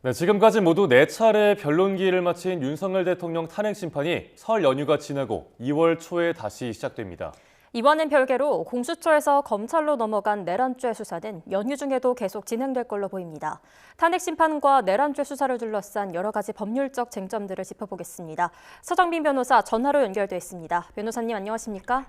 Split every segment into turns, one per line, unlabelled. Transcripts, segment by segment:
네, 지금까지 모두 4차례 변론기일을 마친 윤석열 대통령 탄핵 심판이 설 연휴가 지나고 2월 초에 다시 시작됩니다.
이번엔 별개로 공수처에서 검찰로 넘어간 내란죄 수사는 연휴 중에도 계속 진행될 걸로 보입니다. 탄핵 심판과 내란죄 수사를 둘러싼 여러 가지 법률적 쟁점들을 짚어보겠습니다. 서정빈 변호사 전화로 연결돼 있습니다. 변호사님 안녕하십니까?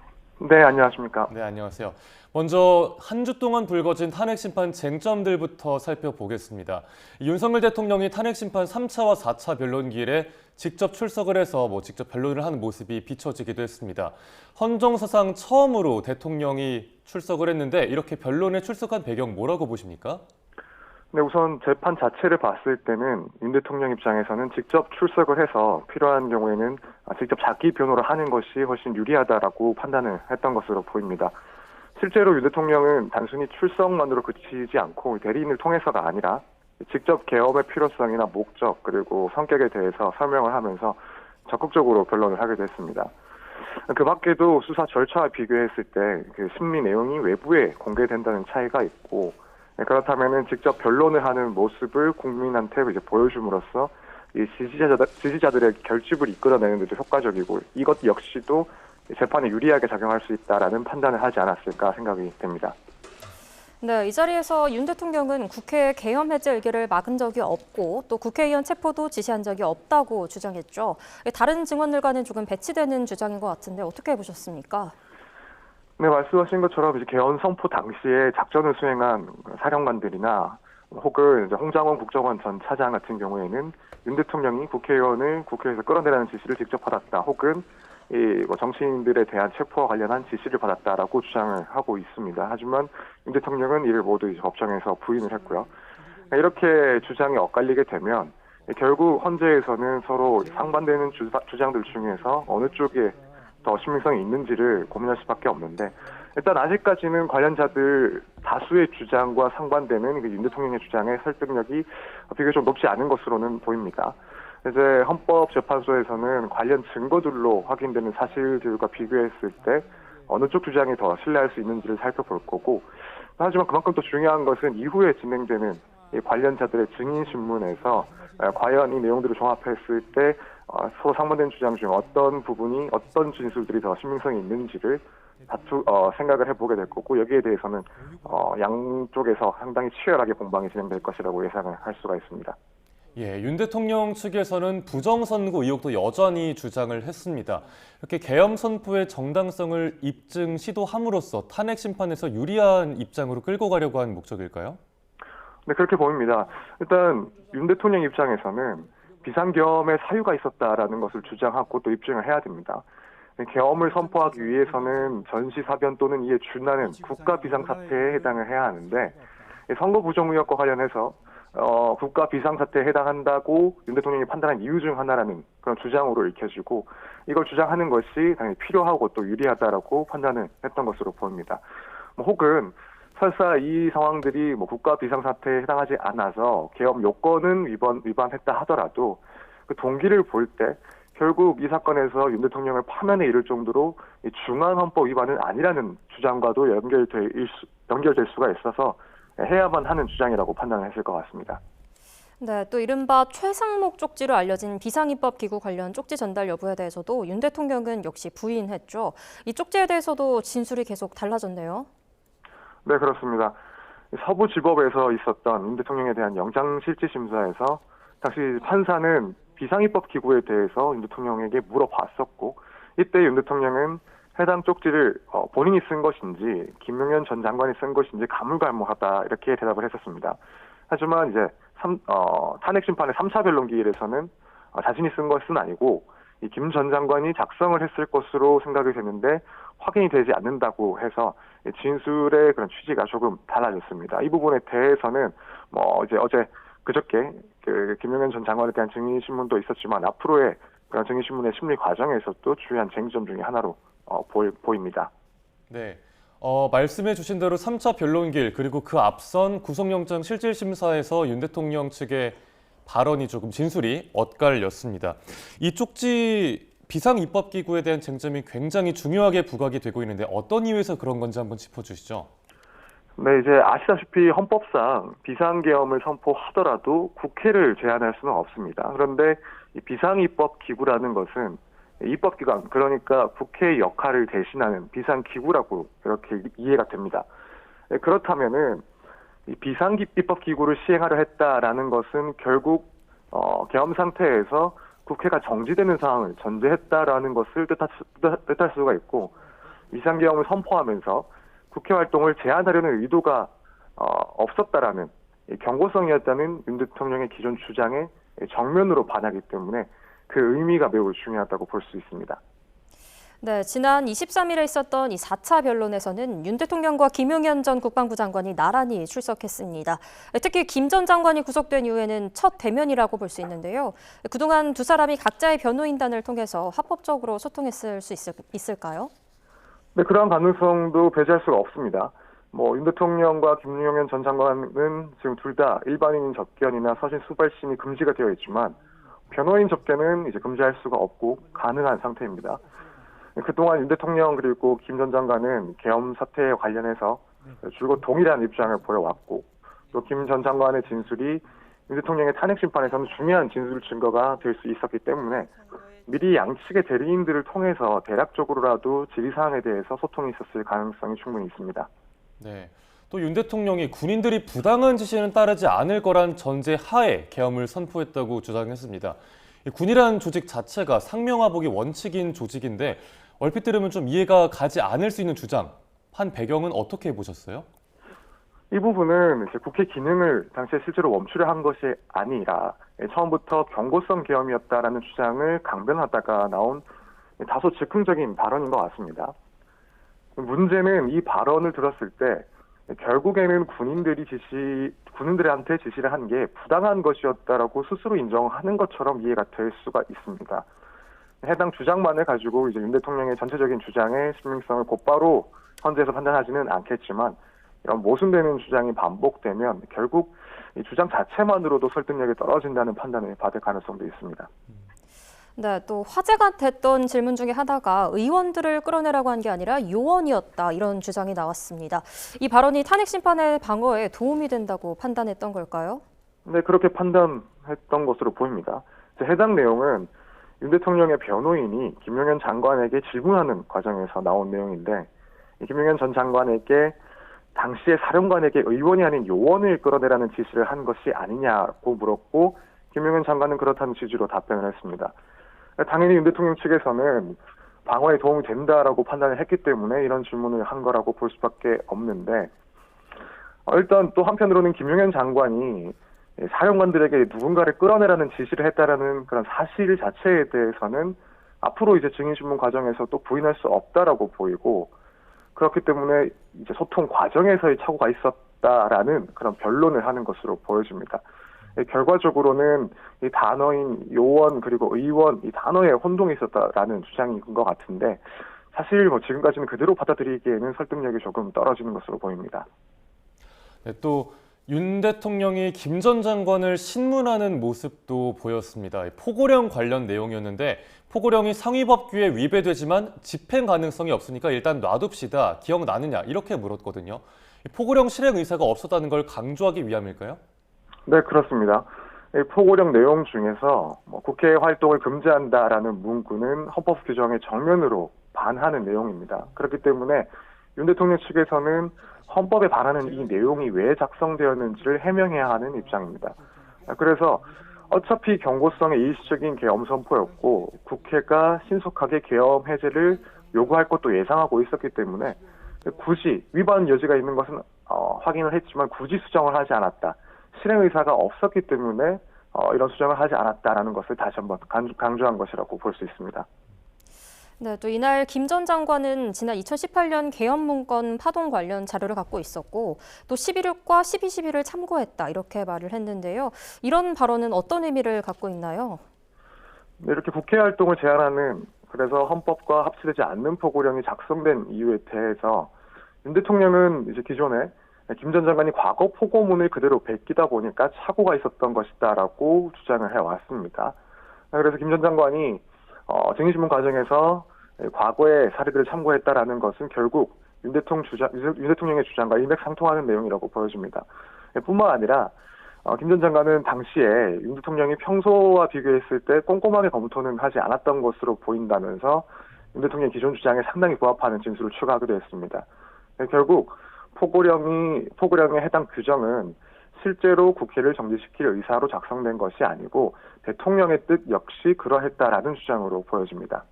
네, 안녕하십니까.
네, 안녕하세요. 먼저 한 주 동안 불거진 탄핵 심판 쟁점들부터 살펴보겠습니다. 윤석열 대통령이 탄핵 심판 3차와 4차 변론기일에 직접 출석을 해서 직접 변론을 하는 모습이 비춰지기도 했습니다. 헌정사상 처음으로 대통령이 출석을 했는데 이렇게 변론에 출석한 배경 뭐라고 보십니까?
네, 우선 재판 자체를 봤을 때는 윤 대통령 입장에서는 직접 출석을 해서 필요한 경우에는 직접 자기 변호를 하는 것이 훨씬 유리하다라고 판단을 했던 것으로 보입니다. 실제로 윤 대통령은 단순히 출석만으로 그치지 않고 대리인을 통해서가 아니라 직접 계엄의 필요성이나 목적 그리고 성격에 대해서 설명을 하면서 적극적으로 변론을 하게 됐습니다. 그 밖에도 수사 절차와 비교했을 때 그 심리 내용이 외부에 공개된다는 차이가 있고, 그렇다면은 직접 변론을 하는 모습을 국민한테 이제 보여줌으로써 이 지지자들의 결집을 이끌어내는 데 효과적이고, 이것 역시도 재판에 유리하게 작용할 수 있다라는 판단을 하지 않았을까 생각이 됩니다.
네, 이 자리에서 윤 대통령은 국회 계엄 해제 의결을 막은 적이 없고 또 국회의원 체포도 지시한 적이 없다고 주장했죠. 다른 증언들과는 조금 배치되는 주장인 것 같은데 어떻게 보셨습니까?
네, 말씀하신 것처럼 이제 개헌 선포 당시에 작전을 수행한 사령관들이나 혹은 이제 홍장원 국정원 전 차장 같은 경우에는 윤 대통령이 국회의원을 국회에서 끌어내라는 지시를 직접 받았다, 혹은 정치인들에 대한 체포와 관련한 지시를 받았다라고 주장을 하고 있습니다. 하지만 윤 대통령은 이를 모두 이제 법정에서 부인을 했고요. 이렇게 주장이 엇갈리게 되면 결국 헌재에서는 서로 상반되는 주장들 중에서 어느 쪽에 더 신빙성이 있는지를 고민할 수밖에 없는데, 일단 아직까지는 관련자들 다수의 주장과 상반되는 윤 대통령의 주장의 설득력이 비교적 높지 않은 것으로는 보입니다. 이제 헌법재판소에서는 관련 증거들로 확인되는 사실들과 비교했을 때 어느 쪽 주장이 더 신뢰할 수 있는지를 살펴볼 거고, 하지만 그만큼 또 중요한 것은 이후에 진행되는 이 관련자들의 증인 신문에서 과연 이 내용들을 종합했을 때 서로 상반되는 주장 중 어떤 부분이, 어떤 진술들이 더 신빙성이 있는지를 생각을 해보게 될 거고, 여기에 대해서는 양쪽에서 상당히 치열하게 공방이 진행될 것이라고 예상을 할 수가 있습니다.
예, 윤 대통령 측에서는 부정선거 의혹도 여전히 주장을 했습니다. 이렇게 계엄 선포의 정당성을 입증 시도함으로써 탄핵 심판에서 유리한 입장으로 끌고 가려고 한 목적일까요?
네, 그렇게 보입니다. 일단 윤 대통령 입장에서는 비상계엄의 사유가 있었다라는 것을 주장하고 또 입증을 해야 됩니다. 계엄을 선포하기 위해서는 전시사변 또는 이에 준하는 국가 비상사태에 해당을 해야 하는데, 선거 부정 의혹과 관련해서 국가 비상사태에 해당한다고 윤 대통령이 판단한 이유 중 하나라는 그런 주장으로 읽혀지고, 이걸 주장하는 것이 당연히 필요하고 또 유리하다라고 판단을 했던 것으로 보입니다. 혹은 설사 이 상황들이 국가 비상사태에 해당하지 않아서 계엄 요건은 위반했다 하더라도 그 동기를 볼 때 결국 이 사건에서 윤 대통령을 파면에 이를 정도로 중앙헌법 위반은 아니라는 주장과도 연결될 수가 있어서 해야만 하는 주장이라고 판단을 했을 것 같습니다.
네, 또 이른바 최상목 쪽지로 알려진 비상입법기구 관련 쪽지 전달 여부에 대해서도 윤 대통령은 역시 부인했죠. 이 쪽지에 대해서도 진술이 계속 달라졌네요.
네, 그렇습니다. 서부지법에서 있었던 윤 대통령에 대한 영장실질심사에서 당시 판사는 비상입법기구에 대해서 윤 대통령에게 물어봤었고, 이때 윤 대통령은 해당 쪽지를 본인이 쓴 것인지 김용현 전 장관이 쓴 것인지 가물가물하다 이렇게 대답을 했었습니다. 하지만 이제 탄핵 심판의 3차 변론기일에서는 자신이 쓴 것은 아니고 이 김 전 장관이 작성을 했을 것으로 생각이 되는데 확인이 되지 않는다고 해서 진술의 그런 취지가 조금 달라졌습니다. 이 부분에 대해서는 이제 그저께 그 김용현 전 장관에 대한 증인 신문도 있었지만 앞으로의 그런 증인 신문의 심리 과정에서도 중요한 쟁점 중에 하나로 보입니다.
네, 말씀해 주신 대로 3차 변론기일 그리고 그 앞선 구속영장 실질심사에서 윤 대통령 측의 발언이 조금 진술이 엇갈렸습니다. 이 쪽지 비상입법기구에 대한 쟁점이 굉장히 중요하게 부각이 되고 있는데 어떤 이유에서 그런 건지 한번 짚어주시죠.
네, 이제 아시다시피 헌법상 비상계엄을 선포하더라도 국회를 제한할 수는 없습니다. 그런데 이 비상입법기구라는 것은 입법기관, 그러니까 국회의 역할을 대신하는 비상기구라고 이렇게 이해가 됩니다. 네, 그렇다면은 이 비상입법기구를 시행하려 했다라는 것은 결국 계엄 상태에서 국회가 정지되는 상황을 전제했다라는 것을 뜻할 수가 있고, 비상계엄을 선포하면서 국회 활동을 제한하려는 의도가 없었다라는 경고성이었다는 윤 대통령의 기존 주장에 정면으로 반하기 때문에 그 의미가 매우 중요하다고 볼 수 있습니다.
네, 지난 23일에 있었던 이 4차 변론에서는 윤 대통령과 김용현 전 국방부 장관이 나란히 출석했습니다. 특히 김 전 장관이 구속된 이후에는 첫 대면이라고 볼 수 있는데요. 그동안 두 사람이 각자의 변호인단을 통해서 합법적으로 소통했을 수 있을까요?
네, 그러한 가능성도 배제할 수가 없습니다. 윤 대통령과 김용현 전 장관은 지금 둘 다 일반인 접견이나 서신 수발신이 금지가 되어 있지만 변호인 접견은 이제 금지할 수가 없고 가능한 상태입니다. 그동안 윤 대통령 그리고 김 전 장관은 계엄 사태에 관련해서 줄곧 동일한 입장을 보여왔고, 또 김 전 장관의 진술이 윤 대통령의 탄핵 심판에서는 중요한 진술 증거가 될 수 있었기 때문에 미리 양측의 대리인들을 통해서 대략적으로라도 질의사항에 대해서 소통이 있었을 가능성이 충분히 있습니다.
네. 또 윤 대통령이 군인들이 부당한 지시는 따르지 않을 거란 전제 하에 계엄을 선포했다고 주장했습니다. 군이라는 조직 자체가 상명하복이 원칙인 조직인데 얼핏 들으면 좀 이해가 가지 않을 수 있는 주장, 한 배경은 어떻게 보셨어요?
이 부분은 이제 국회 기능을 당시에 실제로 멈추려 한 것이 아니라 처음부터 경고성 계엄이었다라는 주장을 강변하다가 나온 다소 즉흥적인 발언인 것 같습니다. 문제는 이 발언을 들었을 때 결국에는 군인들한테 지시를 한 게 부당한 것이었다라고 스스로 인정하는 것처럼 이해가 될 수가 있습니다. 해당 주장만을 가지고 이제 윤 대통령의 전체적인 주장의 신빙성을 곧바로 헌재에서 판단하지는 않겠지만, 이런 모순되는 주장이 반복되면 결국 이 주장 자체만으로도 설득력이 떨어진다는 판단을 받을 가능성도 있습니다.
네, 또 화제가 됐던 질문 중에 하나가 의원들을 끌어내라고 한 게 아니라 요원이었다, 이런 주장이 나왔습니다. 이 발언이 탄핵 심판의 방어에 도움이 된다고 판단했던 걸까요?
네, 그렇게 판단했던 것으로 보입니다. 해당 내용은 윤 대통령의 변호인이 김용현 장관에게 질문하는 과정에서 나온 내용인데, 김용현 전 장관에게 당시에 사령관에게 의원이 아닌 요원을 끌어내라는 지시를 한 것이 아니냐고 물었고, 김용현 장관은 그렇다는 취지로 답변을 했습니다. 당연히 윤 대통령 측에서는 방어에 도움이 된다라고 판단을 했기 때문에 이런 질문을 한 거라고 볼 수밖에 없는데, 일단 또 한편으로는 김용현 장관이 사령관들에게 누군가를 끌어내라는 지시를 했다라는 그런 사실 자체에 대해서는 앞으로 이제 증인신문 과정에서 또 부인할 수 없다라고 보이고, 그렇기 때문에 이제 소통 과정에서의 착오가 있었다라는 그런 변론을 하는 것으로 보여집니다. 결과적으로는 이 단어인 요원 그리고 의원, 이 단어에 혼동이 있었다라는 주장인 것 같은데, 사실 지금까지는 그대로 받아들이기에는 설득력이 조금 떨어지는 것으로 보입니다.
네, 또 윤 대통령이 김 전 장관을 신문하는 모습도 보였습니다. 포고령 관련 내용이었는데, 포고령이 상위법규에 위배되지만 집행 가능성이 없으니까 일단 놔둡시다. 기억나느냐? 이렇게 물었거든요. 포고령 실행 의사가 없었다는 걸 강조하기 위함일까요?
네, 그렇습니다. 포고령 내용 중에서 국회 활동을 금지한다라는 문구는 헌법 규정에 정면으로 반하는 내용입니다. 그렇기 때문에 윤 대통령 측에서는 헌법에 반하는 이 내용이 왜 작성되었는지를 해명해야 하는 입장입니다. 그래서 어차피 경고성의 일시적인 계엄 선포였고, 국회가 신속하게 계엄 해제를 요구할 것도 예상하고 있었기 때문에 굳이 위반 여지가 있는 것은 확인을 했지만 굳이 수정을 하지 않았다. 실행 의사가 없었기 때문에 이런 수정을 하지 않았다라는 것을 다시 한번 강조한 것이라고 볼 수 있습니다.
네, 또 이날 김 전 장관은 지난 2018년 계엄 문건 파동 관련 자료를 갖고 있었고, 또 11.6과 12.12를 참고했다, 이렇게 말을 했는데요. 이런 발언은 어떤 의미를 갖고 있나요?
네, 이렇게 국회 활동을 제한하는, 그래서 헌법과 합치되지 않는 포고령이 작성된 이유에 대해서 윤 대통령은 이제 기존에 김 전 장관이 과거 포고문을 그대로 베끼다 보니까 착오가 있었던 것이다라고 주장을 해왔습니다. 그래서 김 전 장관이 증인신문 과정에서 과거의 사례들을 참고했다라는 것은 결국 윤 대통령의 주장과 일맥상통하는 내용이라고 보여집니다. 뿐만 아니라 김 전 장관은 당시에 윤 대통령이 평소와 비교했을 때 꼼꼼하게 검토는 하지 않았던 것으로 보인다면서 윤 대통령의 기존 주장에 상당히 부합하는 진술을 추가하기도 했습니다. 결국 포고령에 해당 규정은 실제로 국회를 정지시킬 의사로 작성된 것이 아니고 대통령의 뜻 역시 그러했다라는 주장으로 보여집니다.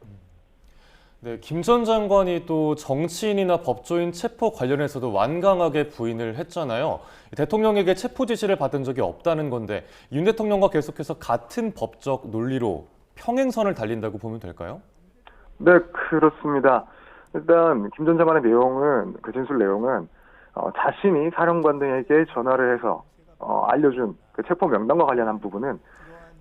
네, 김 전 장관이 또 정치인이나 법조인 체포 관련해서도 완강하게 부인을 했잖아요. 대통령에게 체포 지시를 받은 적이 없다는 건데 윤 대통령과 계속해서 같은 법적 논리로 평행선을 달린다고 보면 될까요?
네, 그렇습니다. 일단 김 전 장관의 그 진술 내용은 자신이 사령관 등에게 전화를 해서 알려준 그 체포 명단과 관련한 부분은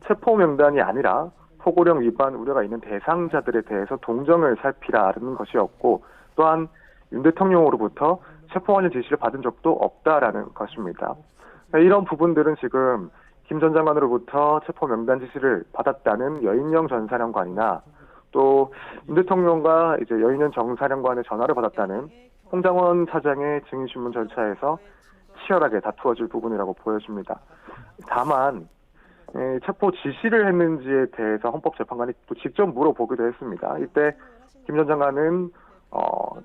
체포 명단이 아니라 포고령 위반 우려가 있는 대상자들에 대해서 동정을 살피라는 것이었고, 또한 윤 대통령으로부터 체포 관련 지시를 받은 적도 없다라는 것입니다. 이런 부분들은 지금 김 전 장관으로부터 체포 명단 지시를 받았다는 여인영 전 사령관이나 또 윤 대통령과 이제 여인영 정 사령관의 전화를 받았다는 홍장원 차장의 증인신문 절차에서 치열하게 다투어질 부분이라고 보여집니다. 다만 체포 지시를 했는지에 대해서 헌법재판관이 또 직접 물어보기도 했습니다. 이때 김 전 장관은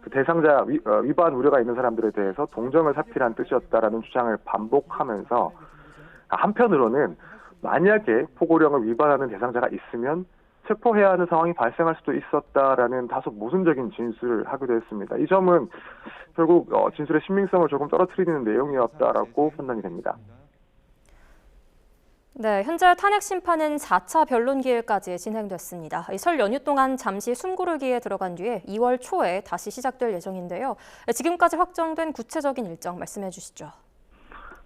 그 대상자 위반 우려가 있는 사람들에 대해서 동정을 살피라는 뜻이었다라는 주장을 반복하면서 한편으로는 만약에 포고령을 위반하는 대상자가 있으면 체포해야 하는 상황이 발생할 수도 있었다라는 다소 모순적인 진술을 하기도 했습니다. 이 점은 결국 진술의 신빙성을 조금 떨어뜨리는 내용이었다라고 판단이 됩니다.
네, 현재 탄핵 심판은 4차 변론 기일까지 진행됐습니다. 설 연휴 동안 잠시 숨 고르기에 들어간 뒤에 2월 초에 다시 시작될 예정인데요. 지금까지 확정된 구체적인 일정 말씀해 주시죠.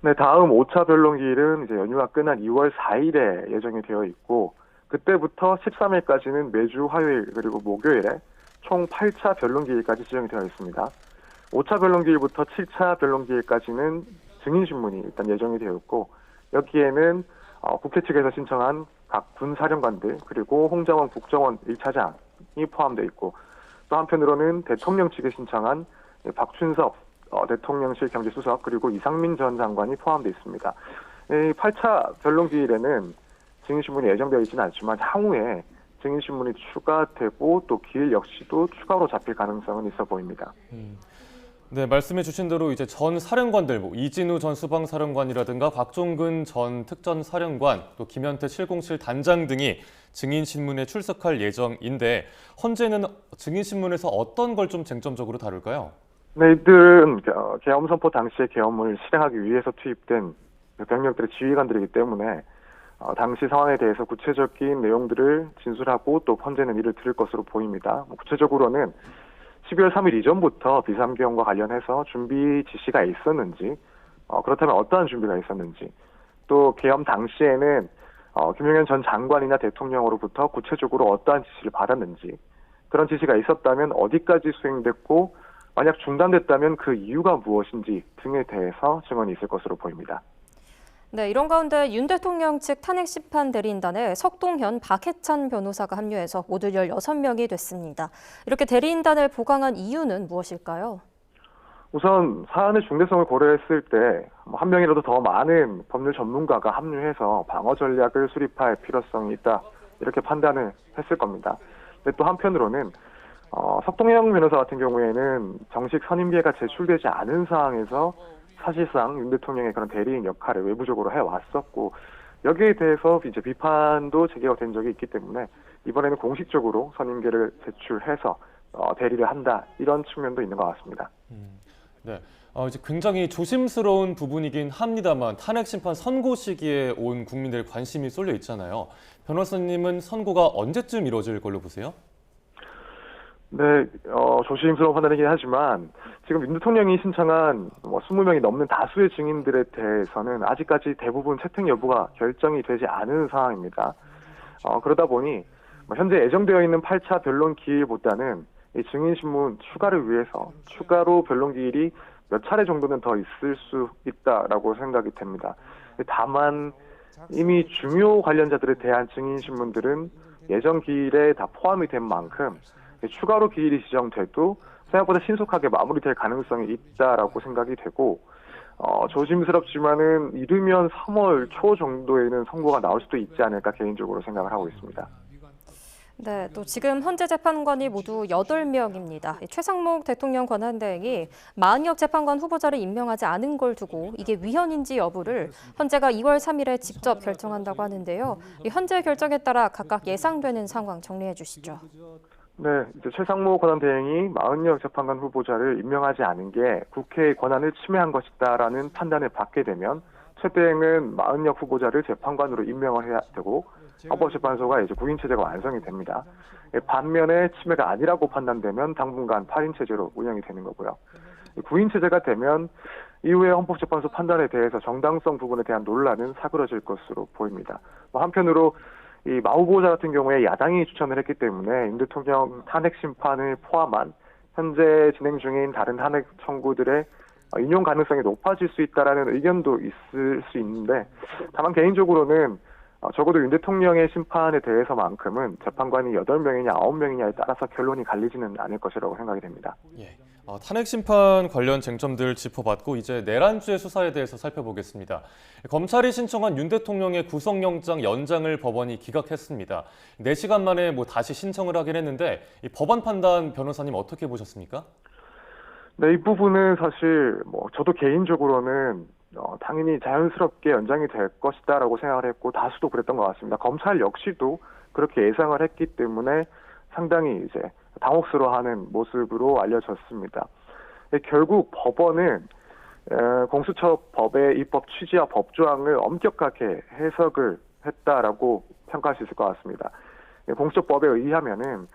네, 다음 5차 변론 기일은 이제 연휴가 끝난 2월 4일에 예정이 되어 있고, 그때부터 13일까지는 매주 화요일 그리고 목요일에 총 8차 변론 기일까지 지정이 되어 있습니다. 5차 변론 기일부터 7차 변론 기일까지는 증인신문이 일단 예정이 되어 있고, 여기에는 국회 측에서 신청한 각 군사령관들 그리고 홍장원 국정원 1차장이 포함되어 있고, 또 한편으로는 대통령 측에 신청한 박춘석 대통령실 경제수석 그리고 이상민 전 장관이 포함되어 있습니다. 이 8차 변론 기일에는 증인신문이 예정되어 있지는 않지만 향후에 증인신문이 추가되고 또 기일 역시도 추가로 잡힐 가능성은 있어 보입니다.
네, 말씀해 주신 대로 이제 전 사령관들, 이진우 전 수방사령관이라든가 곽종근 전 특전사령관, 또 김현태 707 단장 등이 증인신문에 출석할 예정인데 현재는 증인신문에서 어떤 걸 좀 쟁점적으로 다룰까요?
네, 이들은 계엄 선포 당시의 계엄을 실행하기 위해서 투입된 병력들의 지휘관들이기 때문에 당시 상황에 대해서 구체적인 내용들을 진술하고 또 현재는 이를 들을 것으로 보입니다. 구체적으로는 12월 3일 이전부터 비상계엄과 관련해서 준비 지시가 있었는지, 그렇다면 어떠한 준비가 있었는지, 또 계엄 당시에는 김용현 전 장관이나 대통령으로부터 구체적으로 어떠한 지시를 받았는지, 그런 지시가 있었다면 어디까지 수행됐고 만약 중단됐다면 그 이유가 무엇인지 등에 대해서 증언이 있을 것으로 보입니다.
네, 이런 가운데 윤 대통령 측 탄핵 심판 대리인단에 석동현, 박해찬 변호사가 합류해서 모두 16명이 됐습니다. 이렇게 대리인단을 보강한 이유는 무엇일까요?
우선 사안의 중대성을 고려했을 때 한 명이라도 더 많은 법률 전문가가 합류해서 방어 전략을 수립할 필요성이 있다, 이렇게 판단을 했을 겁니다. 근데 또 한편으로는 석동현 변호사 같은 경우에는 정식 선임계가 제출되지 않은 상황에서 사실상 윤 대통령의 그런 대리인 역할을 외부적으로 해왔었고, 여기에 대해서 이제 비판도 제기가 된 적이 있기 때문에 이번에는 공식적으로 선임계를 제출해서 대리를 한다, 이런 측면도 있는 것 같습니다.
네, 이제 굉장히 조심스러운 부분이긴 합니다만 탄핵 심판 선고 시기에 온 국민들의 관심이 쏠려 있잖아요. 변호사님은 선고가 언제쯤 이루어질 걸로 보세요?
네, 조심스러운 판단이긴 하지만 지금 윤 대통령이 신청한 20명이 넘는 다수의 증인들에 대해서는 아직까지 대부분 채택 여부가 결정이 되지 않은 상황입니다. 그러다 보니 현재 예정되어 있는 8차 변론 기일보다는 이 증인신문 추가를 위해서 추가로 변론 기일이 몇 차례 정도는 더 있을 수 있다라고 생각이 됩니다. 다만 이미 중요 관련자들에 대한 증인신문들은 예정 기일에 다 포함이 된 만큼 추가로 기일이 지정돼도 생각보다 신속하게 마무리될 가능성이 있다라고 생각이 되고 조심스럽지만은 이르면 3월 초 정도에는 선고가 나올 수도 있지 않을까 개인적으로 생각을 하고 있습니다.
네, 또 지금 현재 재판관이 모두 8명입니다. 최상목 대통령 권한대행이 마은혁 재판관 후보자를 임명하지 않은 걸 두고 이게 위헌인지 여부를 헌재가 2월 3일에 직접 결정한다고 하는데요. 현재 결정에 따라 각각 예상되는 상황 정리해 주시죠.
네, 이제 최상목 권한대행이 마은혁 재판관 후보자를 임명하지 않은 게 국회의 권한을 침해한 것이다라는 판단을 받게 되면 최 대행은 마은혁 후보자를 재판관으로 임명을 해야 되고 헌법재판소가 이제 9인 체제가 완성이 됩니다. 반면에 침해가 아니라고 판단되면 당분간 8인 체제로 운영이 되는 거고요. 9인 체제가 되면 이후에 헌법재판소 판단에 대해서 정당성 부분에 대한 논란은 사그러질 것으로 보입니다. 한편으로 이 마 후보자 같은 경우에 야당이 추천을 했기 때문에 윤 대통령 탄핵 심판을 포함한 현재 진행 중인 다른 탄핵 청구들의 인용 가능성이 높아질 수 있다라는 의견도 있을 수 있는데 다만 개인적으로는 적어도 윤 대통령의 심판에 대해서만큼은 재판관이 8명이냐 9명이냐에 따라서 결론이 갈리지는 않을 것이라고 생각이 됩니다.
예. 탄핵 심판 관련 쟁점들 짚어봤고 이제 내란죄 수사에 대해서 살펴보겠습니다. 검찰이 신청한 윤 대통령의 구속영장 연장을 법원이 기각했습니다. 4시간 만에 다시 신청을 하긴 했는데 이 법원 판단 변호사님 어떻게 보셨습니까?
네, 이 부분은 사실 저도 개인적으로는 당연히 자연스럽게 연장이 될 것이다라고 생각을 했고 다수도 그랬던 것 같습니다. 검찰 역시도 그렇게 예상을 했기 때문에 상당히 이제 당혹스러워하는 모습으로 알려졌습니다. 결국 법원은 공수처법의 입법 취지와 법조항을 엄격하게 해석을 했다라고 평가할 수 있을 것 같습니다. 공수처법에 의하면은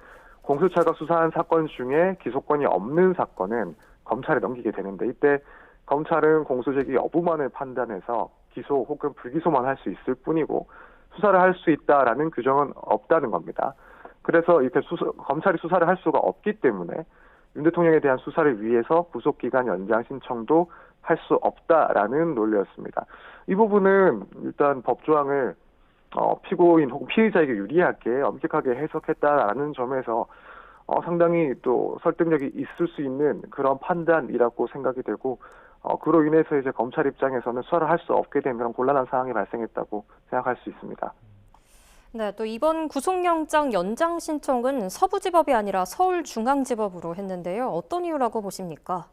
공수처가 수사한 사건 중에 기소권이 없는 사건은 검찰에 넘기게 되는데 이때 검찰은 공소제기 여부만을 판단해서 기소 혹은 불기소만 할 수 있을 뿐이고 수사를 할 수 있다라는 규정은 없다는 겁니다. 그래서 이렇게 검찰이 수사를 할 수가 없기 때문에 윤 대통령에 대한 수사를 위해서 구속기간 연장 신청도 할 수 없다라는 논리였습니다. 이 부분은 일단 법조항을 피고인 혹은 피의자에게 유리하게 엄격하게 해석했다라는 점에서 상당히 또 설득력이 있을 수 있는 그런 판단이라고 생각이 되고 그로 인해서 이제 검찰 입장에서는 수사를 할 수 없게 되면 곤란한 상황이 발생했다고 생각할 수 있습니다.
네, 또 이번 구속영장 연장 신청은 서부지법이 아니라 서울중앙지법으로 했는데요. 어떤 이유라고 보십니까?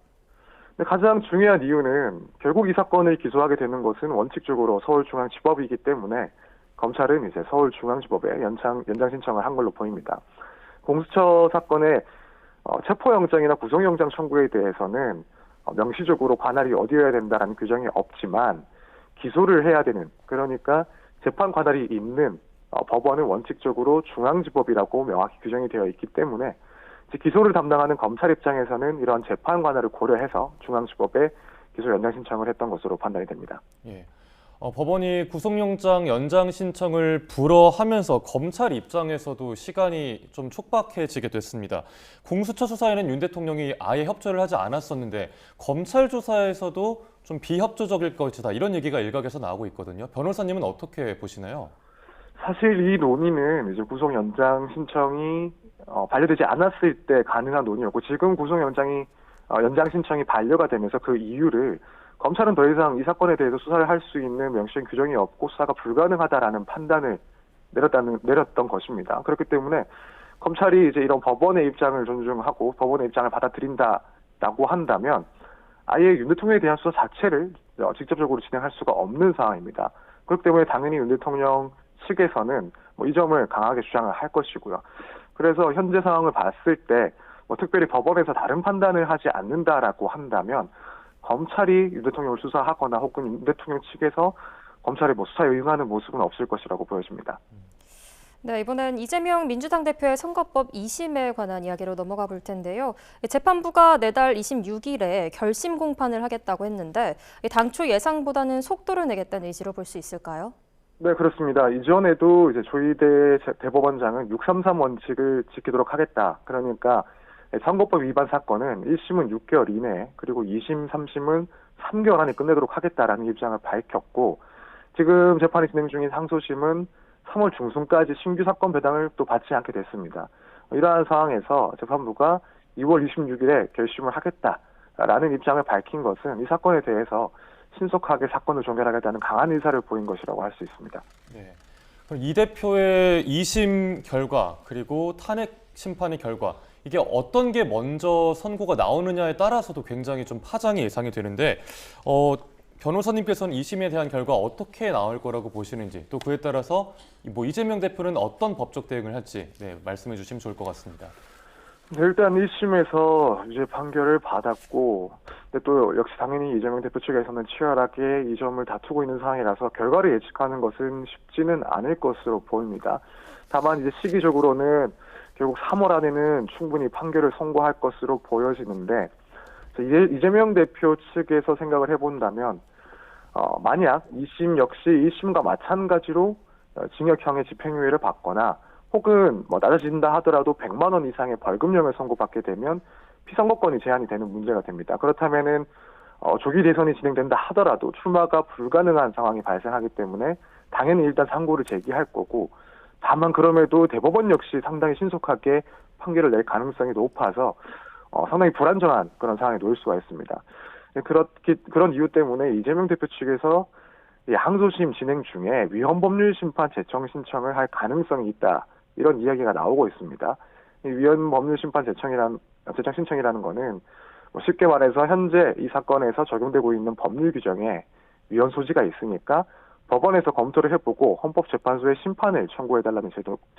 네, 가장 중요한 이유는 결국 이 사건을 기소하게 되는 것은 원칙적으로 서울중앙지법이기 때문에 검찰은 이제 서울중앙지법에 연장 신청을 한 걸로 보입니다. 공수처 사건의 체포영장이나 구속영장 청구에 대해서는 명시적으로 관할이 어디여야 된다라는 규정이 없지만 기소를 해야 되는 그러니까 재판 관할이 있는 법원은 원칙적으로 중앙지법이라고 명확히 규정이 되어 있기 때문에 기소를 담당하는 검찰 입장에서는 이런 재판 관할을 고려해서 중앙지법에 기소 연장 신청을 했던 것으로 판단이 됩니다.
예. 법원이 구속영장 연장 신청을 불허하면서 검찰 입장에서도 시간이 좀 촉박해지게 됐습니다. 공수처 수사에는 윤 대통령이 아예 협조를 하지 않았었는데 검찰 조사에서도 좀 비협조적일 것이다 이런 얘기가 일각에서 나오고 있거든요. 변호사님은 어떻게 보시나요?
사실 이 논의는 이제 구속 연장 신청이 반려되지 않았을 때 가능한 논의였고 지금 구속 연장 신청이 반려가 되면서 그 이유를 검찰은 더 이상 이 사건에 대해서 수사를 할 수 있는 명시된 규정이 없고 수사가 불가능하다라는 판단을 내렸던 것입니다. 그렇기 때문에 검찰이 이제 이런 법원의 입장을 존중하고 법원의 입장을 받아들인다라고 한다면 아예 윤 대통령에 대한 수사 자체를 직접적으로 진행할 수가 없는 상황입니다. 그렇기 때문에 당연히 윤 대통령 측에서는 이 점을 강하게 주장을 할 것이고요. 그래서 현재 상황을 봤을 때 특별히 법원에서 다른 판단을 하지 않는다라고 한다면 검찰이 윤 대통령을 수사하거나 혹은 윤 대통령 측에서 검찰의 수사에 응하는 모습은 없을 것이라고 보여집니다.
네, 이번엔 이재명 민주당 대표의 선거법 2심에 관한 이야기로 넘어가 볼 텐데요. 재판부가 내달 26일에 결심 공판을 하겠다고 했는데 당초 예상보다는 속도를 내겠다는 의지로 볼 수 있을까요?
네, 그렇습니다. 이전에도 이제 조희대 대법원장은 633 원칙을 지키도록 하겠다. 그러니까 선거법 위반 사건은 1심은 6개월 이내, 그리고 2심, 3심은 3개월 안에 끝내도록 하겠다라는 입장을 밝혔고, 지금 재판이 진행 중인 항소심은 3월 중순까지 신규 사건 배당을 또 받지 않게 됐습니다. 이러한 상황에서 재판부가 2월 26일에 결심을 하겠다라는 입장을 밝힌 것은 이 사건에 대해서 신속하게 사건을 종결하겠다는 강한 의사를 보인 것이라고 할 수 있습니다.
네. 그럼 이 대표의 2심 결과 그리고 탄핵 심판의 결과 이게 어떤 게 먼저 선고가 나오느냐에 따라서도 굉장히 좀 파장이 예상이 되는데 변호사님께서는 2심에 대한 결과 어떻게 나올 거라고 보시는지 또 그에 따라서 뭐 이재명 대표는 어떤 법적 대응을 할지 말씀해 주시면 좋을 것 같습니다.
네, 일단 1심에서 이제 판결을 받았고, 근데 또 역시 당연히 이재명 대표 측에서는 치열하게 이 점을 다투고 있는 상황이라서 결과를 예측하는 것은 쉽지는 않을 것으로 보입니다. 다만 이제 시기적으로는 결국 3월 안에는 충분히 판결을 선고할 것으로 보여지는데, 이재명 대표 측에서 생각을 해본다면 만약 2심 역시 1심과 마찬가지로 징역형의 집행유예를 받거나 혹은 낮아진다 하더라도 100만 원 이상의 벌금형을 선고받게 되면 피선거권이 제한이 되는 문제가 됩니다. 그렇다면은 조기 대선이 진행된다 하더라도 출마가 불가능한 상황이 발생하기 때문에 당연히 일단 상고를 제기할 거고, 다만 그럼에도 대법원 역시 상당히 신속하게 판결을 낼 가능성이 높아서 상당히 불안정한 그런 상황에 놓일 수가 있습니다. 그런 이유 때문에 이재명 대표 측에서 항소심 진행 중에 위헌법률 심판 제청 신청을 할 가능성이 있다, 이런 이야기가 나오고 있습니다. 이 위헌법률 심판 제청 신청이라는 거는 쉽게 말해서 현재 이 사건에서 적용되고 있는 법률 규정에 위헌 소지가 있으니까 법원에서 검토를 해보고 헌법재판소에 심판을 청구해달라는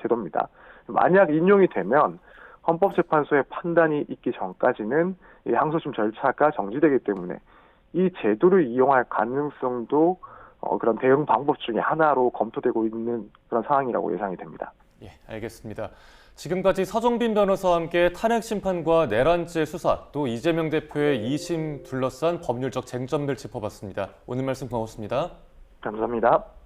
제도입니다. 만약 인용이 되면 헌법재판소의 판단이 있기 전까지는 이 항소심 절차가 정지되기 때문에 이 제도를 이용할 가능성도 그런 대응 방법 중에 하나로 검토되고 있는 그런 상황이라고 예상이 됩니다.
예, 알겠습니다. 지금까지 서정빈 변호사와 함께 탄핵 심판과 내란죄 수사, 또 이재명 대표의 2심 둘러싼 법률적 쟁점들 짚어봤습니다. 오늘 말씀 고맙습니다.
감사합니다.